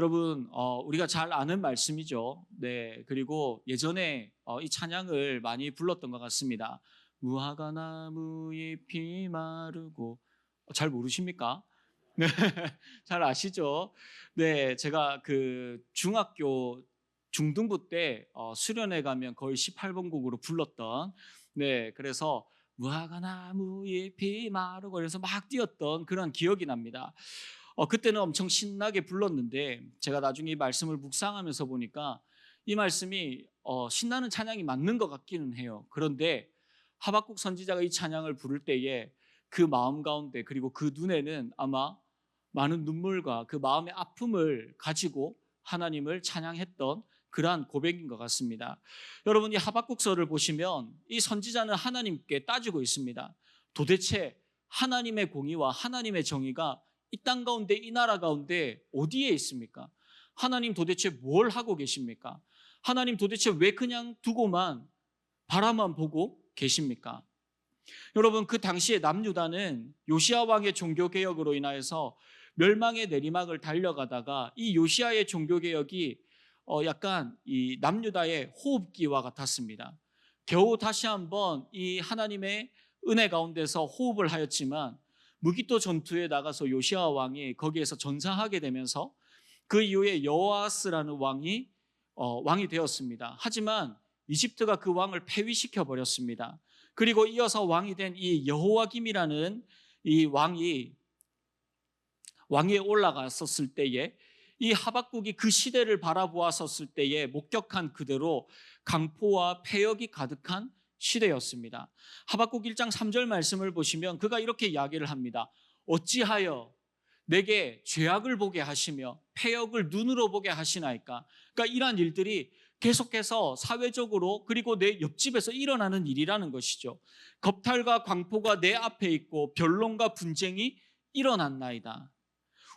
여러분, 우리가 잘 아는 말씀이죠. 네, 그리고 예전에 이 찬양을 많이 불렀던 것 같습니다. 무화과 나무 잎이 마르고. 잘 모르십니까? 네, 잘 아시죠? 네, 제가 그 중학교 중등부 때 수련회 가면 거의 18번 곡으로 불렀던, 네, 그래서 무화과 나무 잎이 마르고 그래서 막 뛰었던 그런 기억이 납니다. 그때는 엄청 신나게 불렀는데 제가 나중에 이 말씀을 묵상하면서 보니까 이 말씀이 신나는 찬양이 맞는 것 같기는 해요. 그런데 하박국 선지자가 이 찬양을 부를 때에 그 마음 가운데 그리고 그 눈에는 아마 많은 눈물과 그 마음의 아픔을 가지고 하나님을 찬양했던 그러한 고백인 것 같습니다. 여러분, 이 하박국서를 보시면 이 선지자는 하나님께 따지고 있습니다. 도대체 하나님의 공의와 하나님의 정의가 이 땅 가운데, 이 나라 가운데 어디에 있습니까? 하나님 도대체 뭘 하고 계십니까? 하나님 도대체 왜 그냥 두고만 바라만 보고 계십니까? 여러분, 그 당시에 남유다는 요시야 왕의 종교개혁으로 인하여서 멸망의 내리막을 달려가다가 이 요시야의 종교개혁이 약간 이 남유다의 호흡기와 같았습니다. 겨우 다시 한번 이 하나님의 은혜 가운데서 호흡을 하였지만 무기토 전투에 나가서 요시야 왕이 거기에서 전사하게 되면서 그 이후에 여호아스라는 왕이 되었습니다. 하지만 이집트가 그 왕을 폐위시켜 버렸습니다. 그리고 이어서 왕이 된 이 여호와김이라는 이 왕위에 올라갔었을 때에 이 하박국이 그 시대를 바라보았었을 때에 목격한 그대로 강포와 패역이 가득한 시대였습니다. 하박국 1장 3절 말씀을 보시면 그가 이렇게 이야기를 합니다. 어찌하여 내게 죄악을 보게 하시며 패역을 눈으로 보게 하시나이까. 그러니까 이러한 일들이 계속해서 사회적으로 그리고 내 옆집에서 일어나는 일이라는 것이죠. 겁탈과 광포가 내 앞에 있고 변론과 분쟁이 일어났나이다.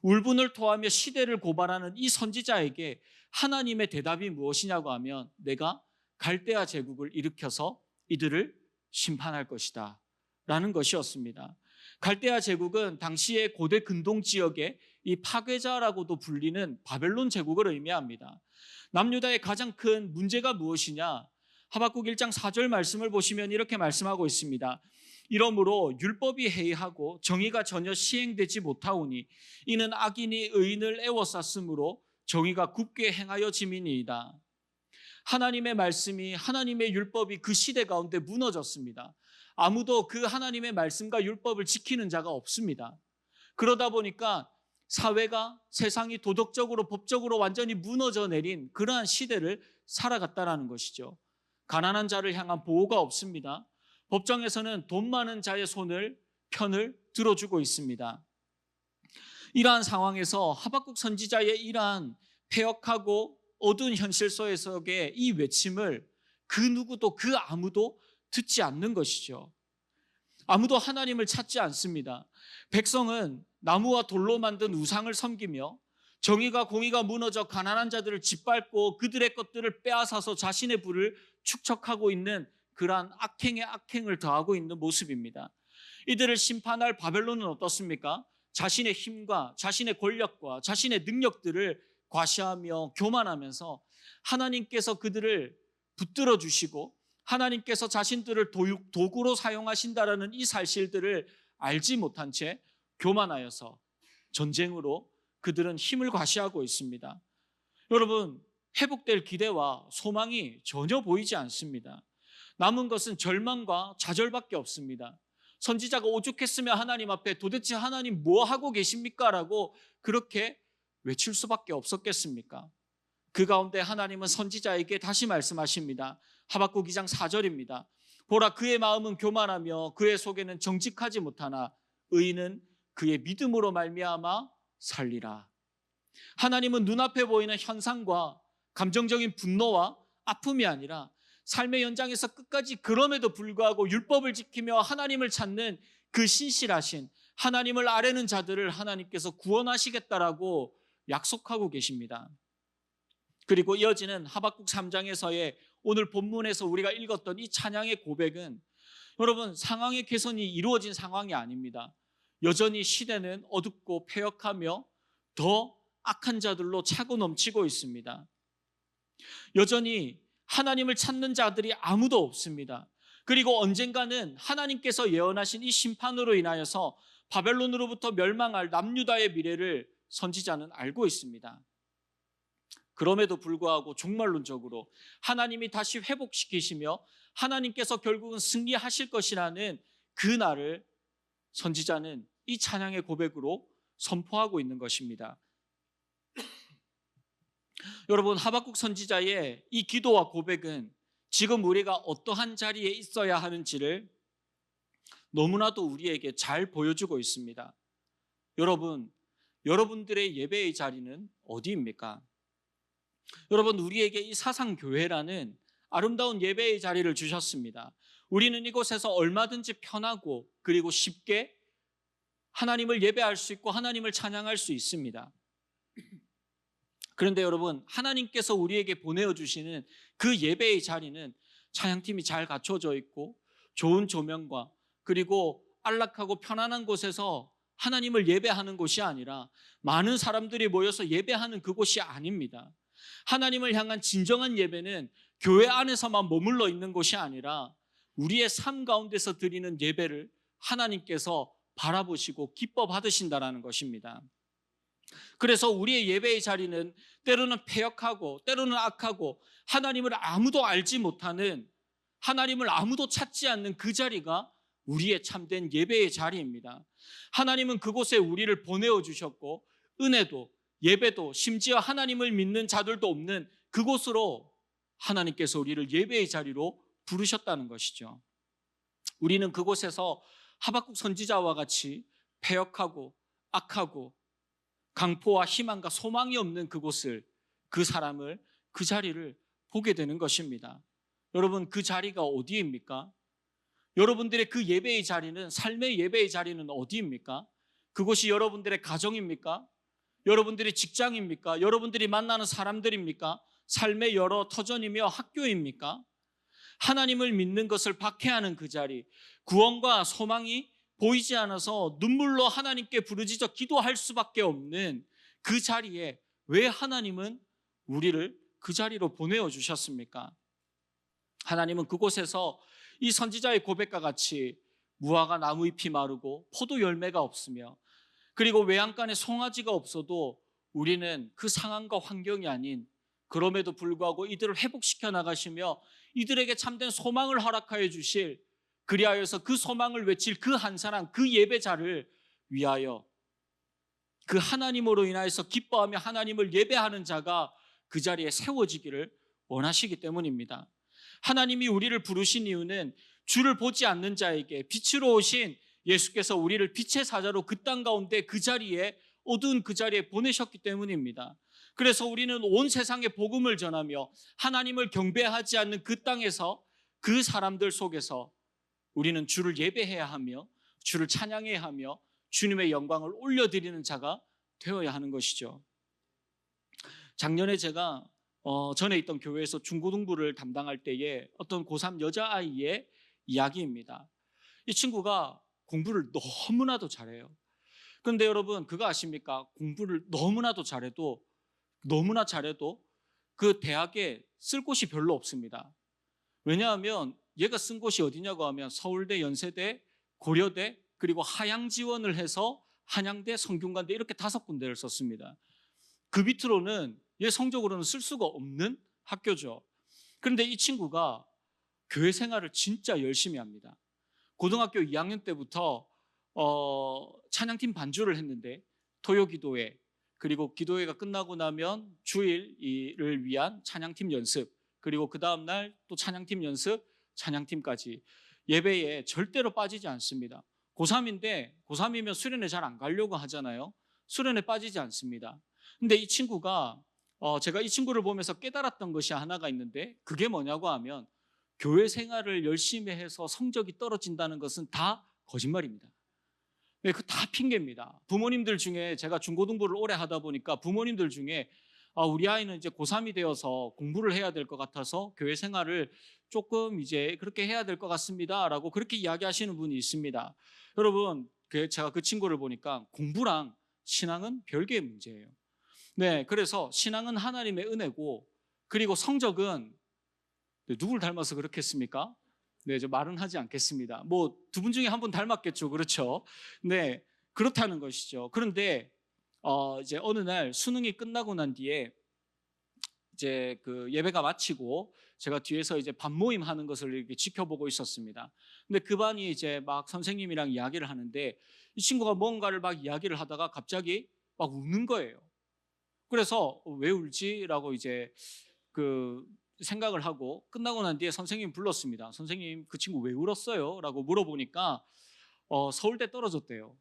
울분을 토하며 시대를 고발하는 이 선지자에게 하나님의 대답이 무엇이냐고 하면 내가 갈대아 제국을 일으켜서 이들을 심판할 것이다 라는 것이었습니다. 갈대아 제국은 당시의 고대 근동 지역의 이 파괴자라고도 불리는 바벨론 제국을 의미합니다. 남유다의 가장 큰 문제가 무엇이냐? 하박국 1장 4절 말씀을 보시면 이렇게 말씀하고 있습니다. 이러므로 율법이 해이하고 정의가 전혀 시행되지 못하오니 이는 악인이 의인을 애워쌌으므로 정의가 굳게 행하여 짐이니이다. 하나님의 말씀이, 하나님의 율법이 그 시대 가운데 무너졌습니다. 아무도 그 하나님의 말씀과 율법을 지키는 자가 없습니다. 그러다 보니까 사회가, 세상이 도덕적으로 법적으로 완전히 무너져 내린 그러한 시대를 살아갔다는 것이죠. 가난한 자를 향한 보호가 없습니다. 법정에서는 돈 많은 자의 편을 들어주고 있습니다. 이러한 상황에서 하박국 선지자의 이러한 폐역하고 어두운 현실 속의 이 외침을 그 누구도 그 아무도 듣지 않는 것이죠. 아무도 하나님을 찾지 않습니다. 백성은 나무와 돌로 만든 우상을 섬기며 정의가 공의가 무너져 가난한 자들을 짓밟고 그들의 것들을 빼앗아서 자신의 부를 축적하고 있는 그러한 악행에 악행을 더하고 있는 모습입니다. 이들을 심판할 바벨론은 어떻습니까? 자신의 힘과 자신의 권력과 자신의 능력들을 과시하며 교만하면서 하나님께서 그들을 붙들어 주시고 하나님께서 자신들을 도구로 사용하신다라는 이 사실들을 알지 못한 채 교만하여서 전쟁으로 그들은 힘을 과시하고 있습니다. 여러분, 회복될 기대와 소망이 전혀 보이지 않습니다. 남은 것은 절망과 좌절밖에 없습니다. 선지자가 오죽했으면 하나님 앞에 도대체 하나님 뭐 하고 계십니까? 라고 그렇게 외칠 수밖에 없었겠습니까? 그 가운데 하나님은 선지자에게 다시 말씀하십니다. 하박국 2장 4절입니다. 보라, 그의 마음은 교만하며 그의 속에는 정직하지 못하나 의인은 그의 믿음으로 말미암아 살리라. 하나님은 눈앞에 보이는 현상과 감정적인 분노와 아픔이 아니라 삶의 현장에서 끝까지 그럼에도 불구하고 율법을 지키며 하나님을 찾는 그 신실하신 하나님을 아뢰는 자들을 하나님께서 구원하시겠다라고 약속하고 계십니다. 그리고 이어지는 하박국 3장에서의 오늘 본문에서 우리가 읽었던 이 찬양의 고백은 여러분, 상황의 개선이 이루어진 상황이 아닙니다. 여전히 시대는 어둡고 패역하며 더 악한 자들로 차고 넘치고 있습니다. 여전히 하나님을 찾는 자들이 아무도 없습니다. 그리고 언젠가는 하나님께서 예언하신 이 심판으로 인하여서 바벨론으로부터 멸망할 남유다의 미래를 선지자는 알고 있습니다. 그럼에도 불구하고 종말론적으로 하나님이 다시 회복시키시며 하나님께서 결국은 승리하실 것이라는 그 날을 선지자는 이 찬양의 고백으로 선포하고 있는 것입니다. 여러분, 하박국 선지자의 이 기도와 고백은 지금 우리가 어떠한 자리에 있어야 하는지를 너무나도 우리에게 잘 보여주고 있습니다. 여러분, 여러분들의 예배의 자리는 어디입니까? 여러분, 우리에게 이 사상교회라는 아름다운 예배의 자리를 주셨습니다. 우리는 이곳에서 얼마든지 편하고 그리고 쉽게 하나님을 예배할 수 있고 하나님을 찬양할 수 있습니다. 그런데 여러분, 하나님께서 우리에게 보내주시는 그 예배의 자리는 찬양팀이 잘 갖춰져 있고 좋은 조명과 그리고 안락하고 편안한 곳에서 하나님을 예배하는 곳이 아니라 많은 사람들이 모여서 예배하는 그곳이 아닙니다. 하나님을 향한 진정한 예배는 교회 안에서만 머물러 있는 곳이 아니라 우리의 삶 가운데서 드리는 예배를 하나님께서 바라보시고 기뻐 받으신다는 것입니다. 그래서 우리의 예배의 자리는 때로는 패역하고 때로는 악하고 하나님을 아무도 알지 못하는, 하나님을 아무도 찾지 않는 그 자리가 우리의 참된 예배의 자리입니다. 하나님은 그곳에 우리를 보내어 주셨고 은혜도 예배도 심지어 하나님을 믿는 자들도 없는 그곳으로 하나님께서 우리를 예배의 자리로 부르셨다는 것이죠. 우리는 그곳에서 하박국 선지자와 같이 패역하고 악하고 강포와 희망과 소망이 없는 그곳을, 그 사람을, 그 자리를 보게 되는 것입니다. 여러분, 그 자리가 어디입니까? 여러분들의 그 예배의 자리는, 삶의 예배의 자리는 어디입니까? 그곳이 여러분들의 가정입니까? 여러분들의 직장입니까? 여러분들이 만나는 사람들입니까? 삶의 여러 터전이며 학교입니까? 하나님을 믿는 것을 박해하는 그 자리, 구원과 소망이 보이지 않아서 눈물로 하나님께 부르짖어 기도할 수밖에 없는 그 자리에 왜 하나님은 우리를 그 자리로 보내어 주셨습니까? 하나님은 그곳에서 이 선지자의 고백과 같이 무화과 나무잎이 마르고 포도 열매가 없으며 그리고 외양간에 송아지가 없어도 우리는 그 상황과 환경이 아닌, 그럼에도 불구하고 이들을 회복시켜 나가시며 이들에게 참된 소망을 허락하여 주실, 그리하여서 그 소망을 외칠 그 한 사람, 그 예배자를 위하여 그 하나님으로 인하여서 기뻐하며 하나님을 예배하는 자가 그 자리에 세워지기를 원하시기 때문입니다. 하나님이 우리를 부르신 이유는 주를 보지 않는 자에게 빛으로 오신 예수께서 우리를 빛의 사자로 그 땅 가운데 그 자리에, 어두운 그 자리에 보내셨기 때문입니다. 그래서 우리는 온 세상에 복음을 전하며 하나님을 경배하지 않는 그 땅에서, 그 사람들 속에서 우리는 주를 예배해야 하며 주를 찬양해야 하며 주님의 영광을 올려드리는 자가 되어야 하는 것이죠. 작년에 제가 전에 있던 교회에서 중고등부를 담당할 때에 어떤 고3 여자아이의 이야기입니다. 이 친구가 공부를 너무나도 잘해요. 그런데 여러분, 그거 아십니까? 공부를 너무나 잘해도 그 대학에 쓸 곳이 별로 없습니다. 왜냐하면 얘가 쓴 곳이 어디냐고 하면 서울대, 연세대, 고려대, 그리고 하향 지원을 해서 한양대, 성균관대 이렇게 5군데를 썼습니다. 그 밑으로는 얘 성적으로는 쓸 수가 없는 학교죠. 그런데 이 친구가 교회 생활을 진짜 열심히 합니다. 고등학교 2학년 때부터 찬양팀 반주를 했는데 토요기도회, 그리고 기도회가 끝나고 나면 주일을 위한 찬양팀 연습, 그리고 그 다음날 또 찬양팀 연습, 찬양팀까지 예배에 절대로 빠지지 않습니다. 고3인데, 고3이면 수련회 잘 안 가려고 하잖아요. 수련회 빠지지 않습니다. 근데 이 친구가 제가 이 친구를 보면서 깨달았던 것이 하나가 있는데, 그게 뭐냐고 하면 교회 생활을 열심히 해서 성적이 떨어진다는 것은 다 거짓말입니다. 그 다 핑계입니다. 부모님들 중에, 제가 중고등부를 오래 하다 보니까 부모님들 중에 우리 아이는 이제 고3이 되어서 공부를 해야 될 것 같아서 교회 생활을 조금 이제 그렇게 해야 될 것 같습니다 라고 그렇게 이야기하시는 분이 있습니다. 여러분, 제가 그 친구를 보니까 공부랑 신앙은 별개의 문제예요. 네, 그래서 신앙은 하나님의 은혜고, 그리고 성적은 누굴 닮아서 그렇겠습니까? 네, 저 말은 하지 않겠습니다. 뭐 두 분 중에 한 분 닮았겠죠, 그렇죠? 네, 그렇다는 것이죠. 그런데 이제 어느 날 수능이 끝나고 난 뒤에 이제 그 예배가 마치고 제가 뒤에서 이제 반 모임 하는 것을 이렇게 지켜보고 있었습니다. 근데 그 반이 이제 막 선생님이랑 이야기를 하는데 이 친구가 뭔가를 막 이야기를 하다가 갑자기 막 우는 거예요. 그래서 왜 울지라고 이제 그 생각을 하고 끝나고 난 뒤에 선생님 불렀습니다. 선생님, 그 친구 왜 울었어요? 라고 물어보니까 서울대 떨어졌대요.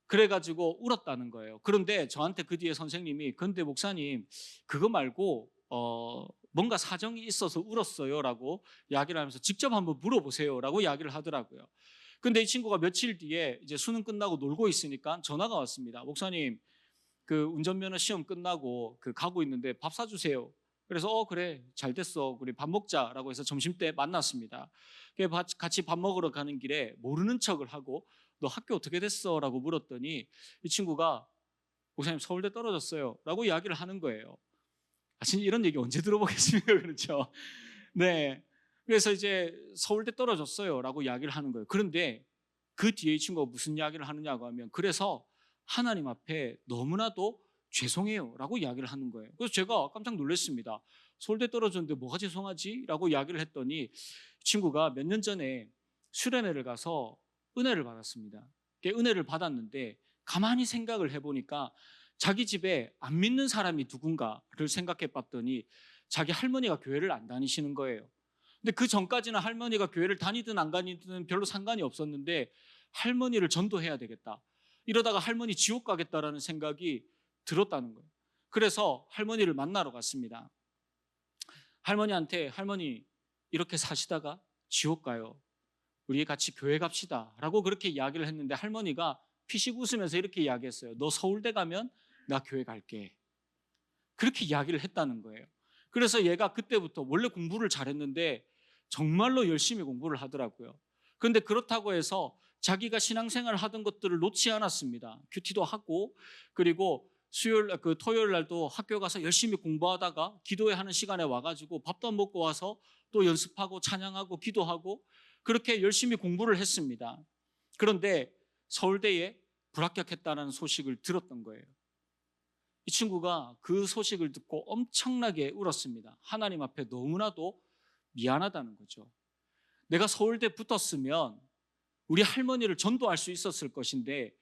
그래가지고 울었다는 거예요. 그런데 저한테 그 뒤에 선생님이, 근데 목사님 그거 말고 뭔가 사정이 있어서 울었어요라고 이야기를 하면서 직접 한번 물어보세요라고 이야기를 하더라고요. 근데 이 친구가 며칠 뒤에 이제 수능 끝나고 놀고 있으니까 전화가 왔습니다. 목사님, 그 운전면허 시험 끝나고 그 가고 있는데 밥 사주세요. 그래서 그래, 잘 됐어, 우리 밥 먹자라고 해서 점심때 만났습니다. 같이 밥 먹으러 가는 길에 모르는 척을 하고 너 학교 어떻게 됐어? 라고 물었더니 이 친구가 목사님 서울대 떨어졌어요 라고 이야기를 하는 거예요. 진짜 이런 얘기 언제 들어보겠습니까? 그렇죠? 네. 그래서 이제 서울대 떨어졌어요 라고 이야기를 하는 거예요. 그런데 그 뒤에 이 친구가 무슨 이야기를 하느냐고 하면, 그래서 하나님 앞에 너무나도 죄송해요 라고 이야기를 하는 거예요. 그래서 제가 깜짝 놀랐습니다. 서울대 떨어졌는데 뭐가 죄송하지? 라고 이야기를 했더니 이 친구가 몇 년 전에 수련회를 가서 은혜를 받았습니다. 은혜를 받았는데 가만히 생각을 해보니까 자기 집에 안 믿는 사람이 누군가를 생각해 봤더니 자기 할머니가 교회를 안 다니시는 거예요. 근데 그 전까지는 할머니가 교회를 다니든 안 다니든 별로 상관이 없었는데 할머니를 전도해야 되겠다, 이러다가 할머니 지옥 가겠다라는 생각이 들었다는 거예요. 그래서 할머니를 만나러 갔습니다. 할머니한테, 할머니 이렇게 사시다가 지옥 가요, 우리 같이 교회 갑시다 라고 그렇게 이야기를 했는데 할머니가 피식 웃으면서 이렇게 이야기했어요. 너 서울대 가면 나 교회 갈게. 그렇게 이야기를 했다는 거예요. 그래서 얘가 그때부터 원래 공부를 잘했는데 정말로 열심히 공부를 하더라고요. 그런데 그렇다고 해서 자기가 신앙생활을 하던 것들을 놓지 않았습니다. 큐티도 하고, 그리고 토요일 날도 학교 가서 열심히 공부하다가 기도회 하는 시간에 와가지고 밥도 안 먹고 와서 또 연습하고 찬양하고 기도하고 그렇게 열심히 공부를 했습니다. 그런데 서울대에 불합격했다는 소식을 들었던 거예요. 이 친구가 그 소식을 듣고 엄청나게 울었습니다. 하나님 앞에 너무나도 미안하다는 거죠. 내가 서울대 붙었으면 우리 할머니를 전도할 수 있었을 것인데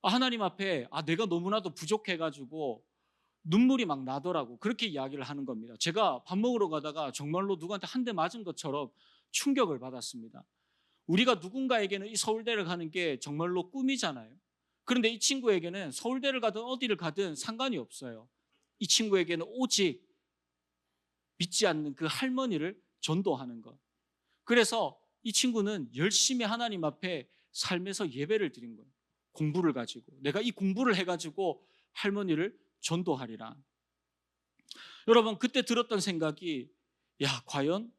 하나님 앞에 내가 너무나도 부족해가지고 눈물이 막 나더라고, 그렇게 이야기를 하는 겁니다. 제가 밥 먹으러 가다가 정말로 누구한테 한 대 맞은 것처럼 충격을 받았습니다. 우리가 누군가에게는 이 서울대를 가는 게 정말로 꿈이잖아요. 그런데 이 친구에게는 서울대를 가든 어디를 가든 상관이 없어요. 이 친구에게는 오직 믿지 않는 그 할머니를 전도하는 것. 그래서 이 친구는 열심히 하나님 앞에 삶에서 예배를 드린 거예요. 공부를 가지고 내가 이 공부를 해가지고 할머니를 전도하리라. 여러분, 그때 들었던 생각이, 과연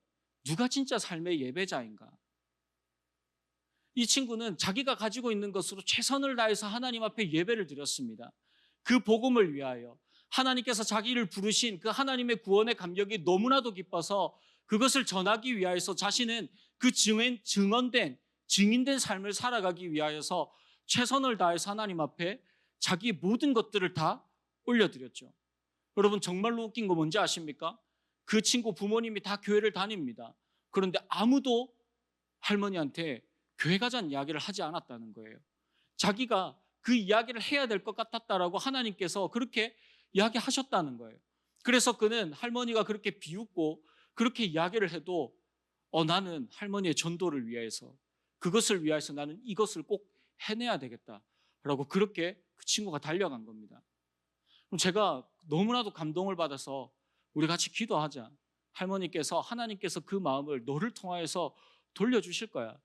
누가 진짜 삶의 예배자인가? 이 친구는 자기가 가지고 있는 것으로 최선을 다해서 하나님 앞에 예배를 드렸습니다. 그 복음을 위하여. 하나님께서 자기를 부르신 그 하나님의 구원의 감격이 너무나도 기뻐서 그것을 전하기 위하여서 자신은 그 증인된 삶을 살아가기 위하여서 최선을 다해서 하나님 앞에 자기 모든 것들을 다 올려드렸죠. 여러분, 정말로 웃긴 거 뭔지 아십니까? 그 친구 부모님이 다 교회를 다닙니다. 그런데 아무도 할머니한테 교회 가자는 이야기를 하지 않았다는 거예요. 자기가 그 이야기를 해야 될 것 같았다라고 하나님께서 그렇게 이야기하셨다는 거예요. 그래서 그는 할머니가 그렇게 비웃고 그렇게 이야기를 해도 나는 할머니의 전도를 위해서, 그것을 위해서 나는 이것을 꼭 해내야 되겠다라고 그렇게 그 친구가 달려간 겁니다. 그럼 제가 너무나도 감동을 받아서 우리 같이 기도하자. 하나님께서 그 마음을 너를 통하여서 돌려주실 거야.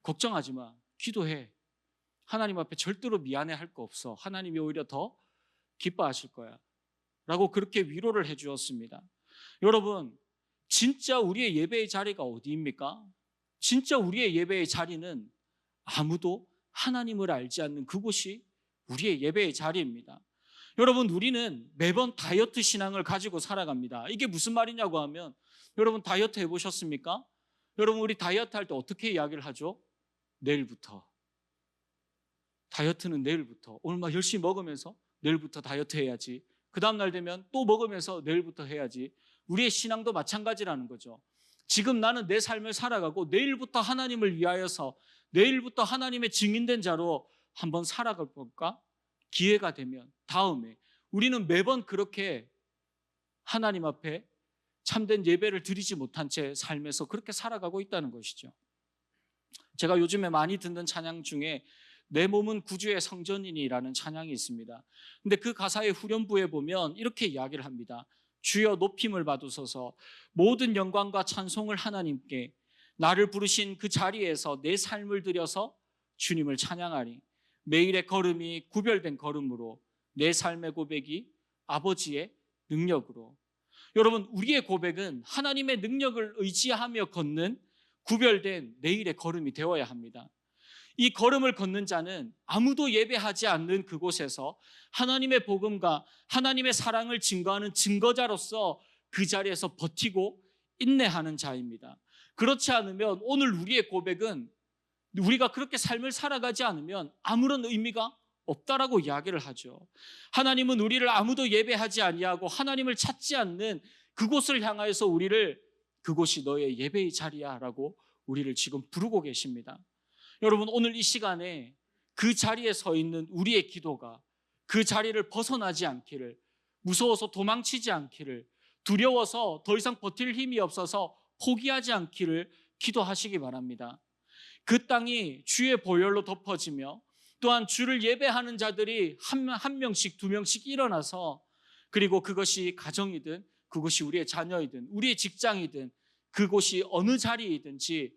걱정하지 마. 기도해. 하나님 앞에 절대로 미안해할 거 없어. 하나님이 오히려 더 기뻐하실 거야. 라고 그렇게 위로를 해 주었습니다. 여러분, 진짜 우리의 예배의 자리가 어디입니까? 진짜 우리의 예배의 자리는 아무도 하나님을 알지 않는 그곳이 우리의 예배의 자리입니다. 여러분, 우리는 매번 다이어트 신앙을 가지고 살아갑니다. 이게 무슨 말이냐고 하면, 여러분 다이어트 해보셨습니까? 여러분, 우리 다이어트 할 때 어떻게 이야기를 하죠? 내일부터. 다이어트는 내일부터. 오늘 막 열심히 먹으면서 내일부터 다이어트 해야지. 그 다음날 되면 또 먹으면서 내일부터 해야지. 우리의 신앙도 마찬가지라는 거죠. 지금 나는 내 삶을 살아가고 내일부터 하나님을 위하여서, 내일부터 하나님의 증인된 자로 한번 살아가 볼까? 기회가 되면 다음에. 우리는 매번 그렇게 하나님 앞에 참된 예배를 드리지 못한 채 삶에서 그렇게 살아가고 있다는 것이죠. 제가 요즘에 많이 듣는 찬양 중에 내 몸은 구주의 성전이니라는 찬양이 있습니다. 근데 그 가사의 후렴부에 보면 이렇게 이야기를 합니다. 주여 높임을 받으소서, 모든 영광과 찬송을 하나님께, 나를 부르신 그 자리에서 내 삶을 들여서 주님을 찬양하리. 매일의 걸음이 구별된 걸음으로, 내 삶의 고백이 아버지의 능력으로. 여러분, 우리의 고백은 하나님의 능력을 의지하며 걷는 구별된 내일의 걸음이 되어야 합니다. 이 걸음을 걷는 자는 아무도 예배하지 않는 그곳에서 하나님의 복음과 하나님의 사랑을 증거하는 증거자로서 그 자리에서 버티고 인내하는 자입니다. 그렇지 않으면 오늘 우리의 고백은, 우리가 그렇게 삶을 살아가지 않으면 아무런 의미가 없다라고 이야기를 하죠. 하나님은 우리를 아무도 예배하지 아니하고 하나님을 찾지 않는 그곳을 향하여서 우리를, 그곳이 너의 예배의 자리야 라고 우리를 지금 부르고 계십니다. 여러분, 오늘 이 시간에 그 자리에 서 있는 우리의 기도가 그 자리를 벗어나지 않기를, 무서워서 도망치지 않기를, 두려워서 더 이상 버틸 힘이 없어서 포기하지 않기를 기도하시기 바랍니다. 그 땅이 주의 보혈로 덮어지며 또한 주를 예배하는 자들이 한 명씩 두 명씩 일어나서, 그리고 그것이 가정이든 그것이 우리의 자녀이든 우리의 직장이든 그곳이 어느 자리이든지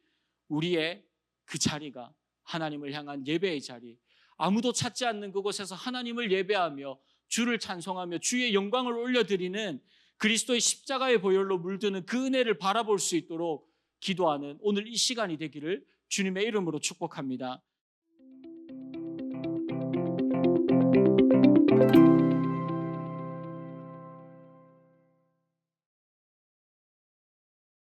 우리의 그 자리가 하나님을 향한 예배의 자리, 아무도 찾지 않는 그곳에서 하나님을 예배하며 주를 찬송하며 주의 영광을 올려드리는 그리스도의 십자가의 보혈로 물드는 그 은혜를 바라볼 수 있도록 기도하는 오늘 이 시간이 되기를 주님의 이름으로 축복합니다.